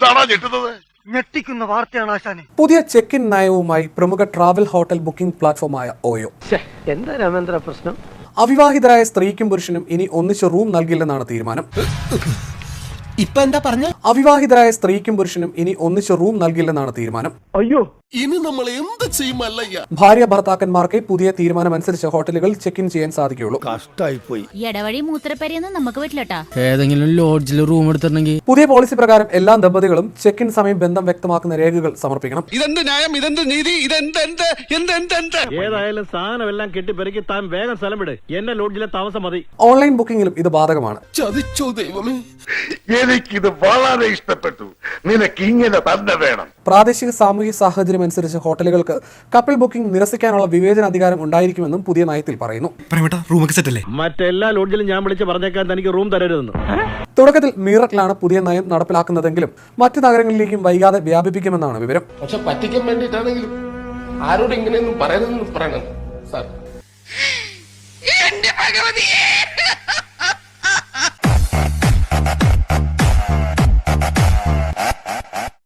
എന്താണോ ഞെട്ടുന്നത്? ഞെട്ടിക്കുന്ന വാർത്തയാണ് ആശാനെ. പുതിയ ചെക്ക് ഇൻ നയവുമായി പ്രമുഖ ട്രാവൽ ഹോട്ടൽ ബുക്കിംഗ് പ്ലാറ്റ്ഫോമായ ഓയോ. എന്താ രാമേന്ദ്ര പ്രശ്നം? അവിവാഹിതരായ സ്ത്രീക്കും പുരുഷനും ഇനി ഒന്നിച്ച് റൂം നൽകില്ലെന്നാണ് തീരുമാനം. ഇപ്പൊ എന്താ പറഞ്ഞ? അവിവാഹിതരായ സ്ത്രീക്കും പുരുഷനും ഇനി ഒന്നിച്ച് റൂം നൽകില്ലെന്നാണ് തീരുമാനം. അയ്യോ, ഇനി നമ്മൾ എന്ത് ചെയ്യുമല്ലയ്യ? ഭാര്യ ഭർത്താക്കന്മാർക്ക് പുതിയ തീരുമാനമനുസരിച്ച് ഹോട്ടലുകൾ ചെക്ക് ഇൻ ചെയ്യാൻ സാധിക്കുകയുള്ളൂ. കഷ്ടായി പോയി. ഇടവഴി മൂത്രപ്പരിയൊന്നും നമുക്ക് പറ്റില്ലട്ടാ. ഏതെങ്കിലും ലോഡ്ജിൽ റൂം എടുത്തിട്ടുണ്ടെങ്കിൽ പുതിയ പോളിസി പ്രകാരം എല്ലാ ദമ്പതികളും ചെക്ക് ഇൻ സമയം ബന്ധം വ്യക്തമാക്കുന്ന രേഖകൾ സമർപ്പിക്കണം. ഇതെന്ത് ന്യായം, ഇതെന്ത് നീതി, ഏതായാലും സാധനമെല്ലാം കെട്ടിപ്പെറുക്കി താൻ വേഗം സ്ഥലം വിട്. എന്റെ ലോഡ്ജിലെ താമസം മതി. ഓൺലൈൻ ബുക്കിംഗിലും ഇത് ബാധകമാണ്. ചതിച്ചോ ദൈവമേ. എനിക്കിത് വളരെ ഇഷ്ടപ്പെട്ടു. നിനക്ക് ഇങ്ങനെ തന്നെ വേണം. പ്രാദേശിക സാമൂഹ്യ സാഹചര്യം അനുസരിച്ച് ഹോട്ടലുകൾക്ക് കപ്പിൾ ബുക്കിംഗ് നിരസിക്കാനുള്ള വിവേചനാധികാരം ഉണ്ടായിരിക്കുമെന്നും പുതിയ നയത്തിൽ പറയുന്നു. മറ്റെല്ലാ ലോഡ്ജിലും ഞാൻ വിളിച്ച് പറഞ്ഞേക്കാൻ തനിക്ക് റൂം തരരുതെന്ന്. തുടക്കത്തിൽ മീററ്റിലാണ് പുതിയ നയം നടപ്പിലാക്കുന്നതെങ്കിലും മറ്റു നഗരങ്ങളിലേക്കും വൈകാതെ വ്യാപിപ്പിക്കുമെന്നാണ് വിവരം. പക്ഷെ പറ്റിക്കാൻ വേണ്ടിയിട്ടാണെങ്കിലും ആരോട് ഇങ്ങനെയൊന്നും പറയരുതെന്ന് പറയണം സാർ.